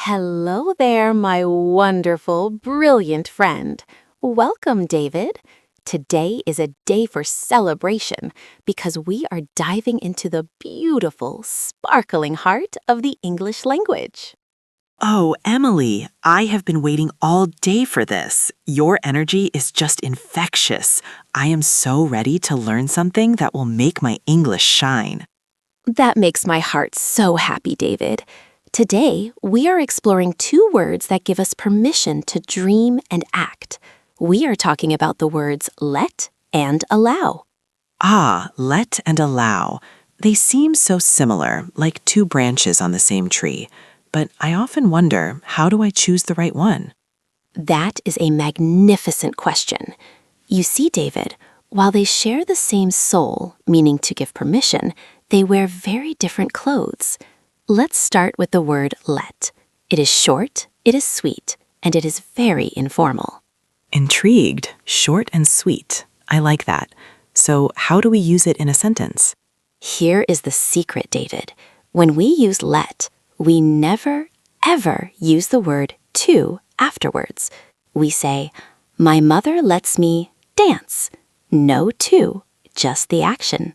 Hello there, my wonderful, brilliant friend. Welcome, David. Today is a day for celebration because we are diving into the beautiful, sparkling heart of the English language. Oh, Emily, I have been waiting all day for this. Your energy is just infectious. I am so ready to learn something that will make my English shine. That makes my heart so happy, David. Today, we are exploring two words that give us permission to dream and act. We are talking about the words let and allow. Ah, let and allow. They seem so similar, like two branches on the same tree. But I often wonder, how do I choose the right one? That is a magnificent question. You see, David, while they share the same soul, meaning to give permission, they wear very different clothes. Let's start with the word let. It is short, it is sweet, and it is very informal. Intrigued, short and sweet. I like that. So how do we use it in a sentence? Here is the secret, David. When we use let, we never, ever use the word to afterwards. We say, my mother lets me dance. No to, just the action.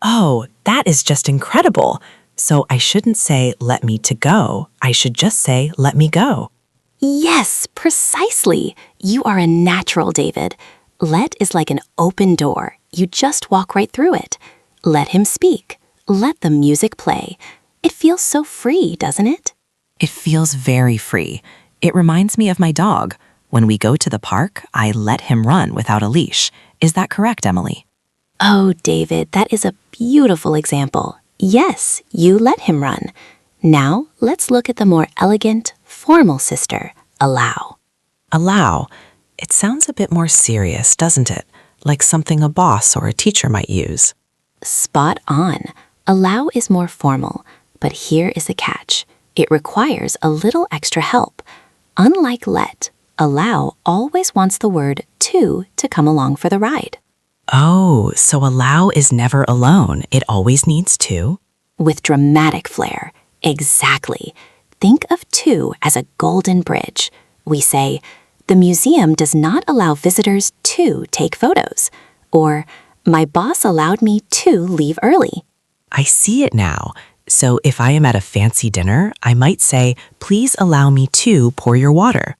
Oh, that is just incredible. So I shouldn't say let me to go. I should just say let me go. Yes, precisely. You are a natural, David. Let is like an open door. You just walk right through it. Let him speak. Let the music play. It feels so free, doesn't it? It feels very free. It reminds me of my dog. When we go to the park, I let him run without a leash. Is that correct, Emily? Oh, David, that is a beautiful example. Yes, you let him run. Now, let's look at the more elegant, formal sister, allow. Allow. It sounds a bit more serious, doesn't it? Like something a boss or a teacher might use. Spot on. Allow is more formal, but here is the catch. It requires a little extra help. Unlike let, allow always wants the word to come along for the ride. Oh, so allow is never alone. It always needs to. With dramatic flair. Exactly. Think of to as a golden bridge. We say, the museum does not allow visitors to take photos. Or, my boss allowed me to leave early. I see it now. So if I am at a fancy dinner, I might say, please allow me to pour your water.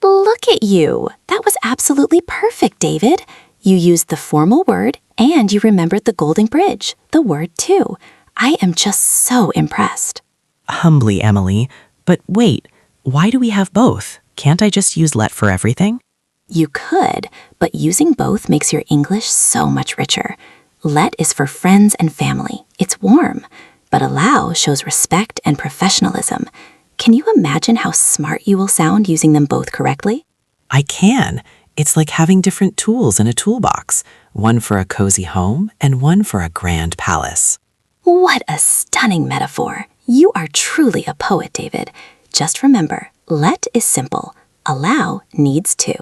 Look at you. That was absolutely perfect, David. You used the formal word and you remembered the golden bridge, the word to. I am just so impressed. Humbly, Emily. But wait, why do we have both? Can't I just use let for everything? You could, but using both makes your English so much richer. Let is for friends and family. It's warm. But allow shows respect and professionalism. Can you imagine how smart you will sound using them both correctly? I can. It's like having different tools in a toolbox, one for a cozy home and one for a grand palace. What a stunning metaphor. You are truly a poet, David. Just remember, let is simple. Allow needs to.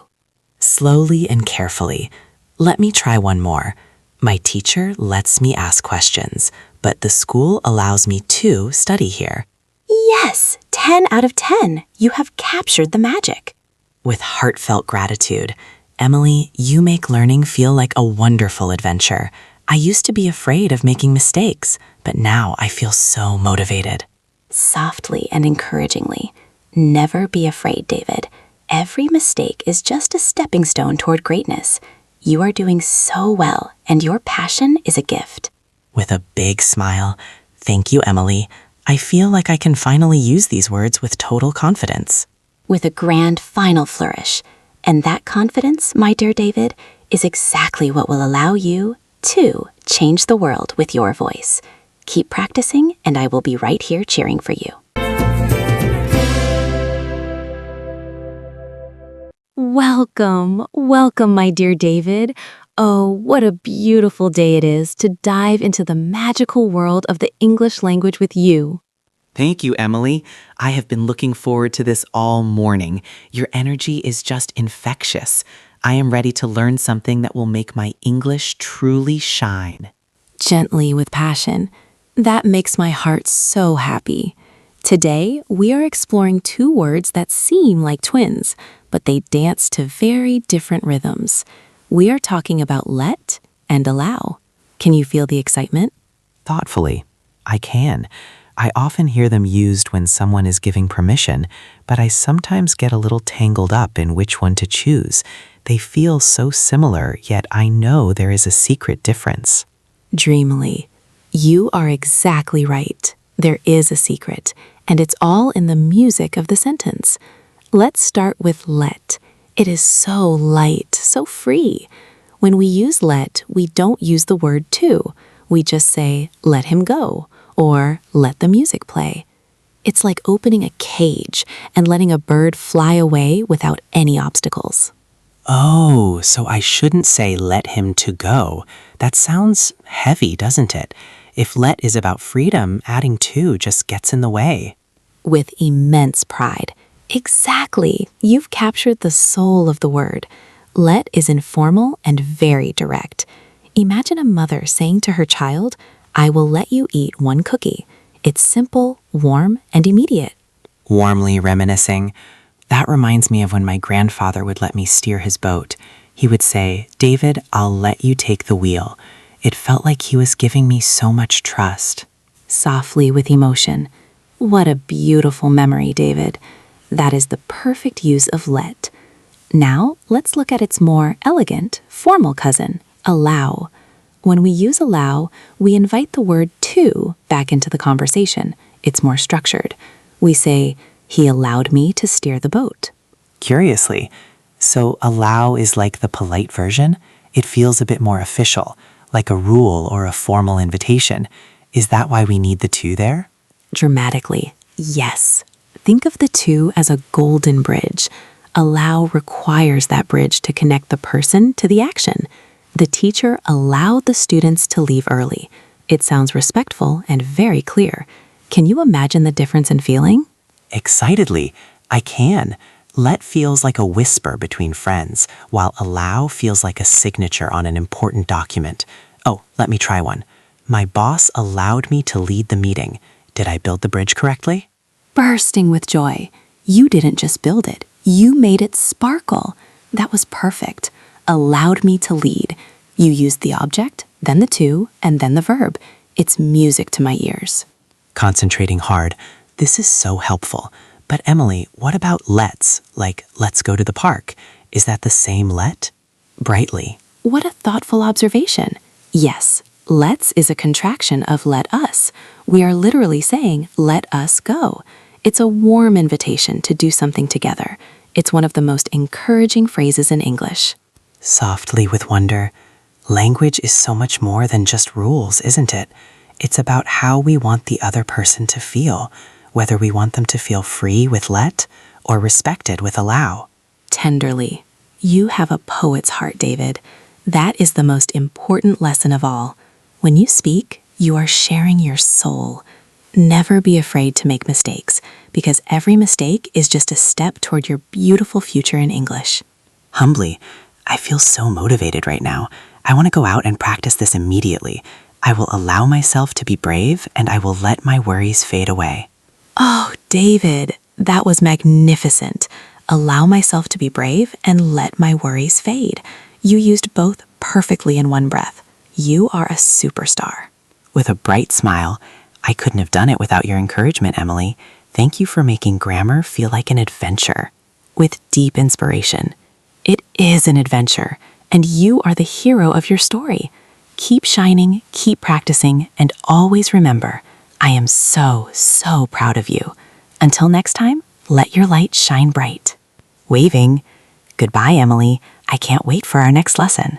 Slowly and carefully. Let me try one more. My teacher lets me ask questions, but the school allows me to study here. Yes, 10 out of 10. You have captured the magic. With heartfelt gratitude, Emily, you make learning feel like a wonderful adventure. I used to be afraid of making mistakes, but now I feel so motivated. Softly and encouragingly. Never be afraid, David. Every mistake is just a stepping stone toward greatness. You are doing so well, and your passion is a gift. With a big smile, thank you, Emily. I feel like I can finally use these words with total confidence. With a grand final flourish. And that confidence, my dear David, is exactly what will allow you to change the world with your voice. Keep practicing, and I will be right here cheering for you. Welcome, welcome, my dear David. Oh, what a beautiful day it is to dive into the magical world of the English language with you. Thank you, Emily. I have been looking forward to this all morning. Your energy is just infectious. I am ready to learn something that will make my English truly shine. Gently with passion. That makes my heart so happy. Today, we are exploring two words that seem like twins, but they dance to very different rhythms. We are talking about let and allow. Can you feel the excitement? Thoughtfully, I can. I often hear them used when someone is giving permission, but I sometimes get a little tangled up in which one to choose. They feel so similar, yet I know there is a secret difference. Dreamily. You are exactly right. There is a secret, and it's all in the music of the sentence. Let's start with let. It is so light, so free. When we use let, we don't use the word to. We just say, let him go, or let the music play. It's like opening a cage and letting a bird fly away without any obstacles. Oh, so I shouldn't say let him to go. That sounds heavy, doesn't it? If let is about freedom, adding to just gets in the way. With immense pride. Exactly. You've captured the soul of the word. Let is informal and very direct. Imagine a mother saying to her child, I will let you eat one cookie. It's simple, warm, and immediate. Warmly reminiscing. That reminds me of when my grandfather would let me steer his boat. He would say, David, I'll let you take the wheel. It felt like he was giving me so much trust. Softly with emotion. What a beautiful memory, David. That is the perfect use of let. Now, let's look at its more elegant, formal cousin, allow. When we use allow, we invite the word to back into the conversation. It's more structured. We say, he allowed me to steer the boat. Curiously, so allow is like the polite version? It feels a bit more official, like a rule or a formal invitation. Is that why we need the to there? Dramatically, yes. Think of the to as a golden bridge. Allow requires that bridge to connect the person to the action. The teacher allowed the students to leave early. It sounds respectful and very clear. Can you imagine the difference in feeling? Excitedly, I can. Let feels like a whisper between friends, while allow feels like a signature on an important document. Oh, let me try one. My boss allowed me to lead the meeting. Did I build the bridge correctly? Bursting with joy. You didn't just build it. You made it sparkle. That was perfect. Allowed me to lead. You used the object, then the to, and then the verb. It's music to my ears. Concentrating hard. This is so helpful. But Emily, what about let's? Like, let's go to the park. Is that the same let? Brightly. What a thoughtful observation. Yes, let's is a contraction of let us. We are literally saying, let us go. It's a warm invitation to do something together. It's one of the most encouraging phrases in English. Softly with wonder. Language is so much more than just rules, isn't it? It's about how we want the other person to feel, whether we want them to feel free with let or respected with allow. Tenderly. You have a poet's heart, David. That is the most important lesson of all. When you speak, you are sharing your soul. Never be afraid to make mistakes, because every mistake is just a step toward your beautiful future in English. Humbly, I feel so motivated right now. I want to go out and practice this immediately. I will allow myself to be brave, and I will let my worries fade away. Oh, David, that was magnificent. Allow myself to be brave and let my worries fade. You used both perfectly in one breath. You are a superstar. With a bright smile, I couldn't have done it without your encouragement, Emily. Thank you for making grammar feel like an adventure. With deep inspiration. It is an adventure, and you are the hero of your story. Keep shining, keep practicing, and always remember, I am so, so proud of you. Until next time, let your light shine bright. Waving. Goodbye, Emily. I can't wait for our next lesson.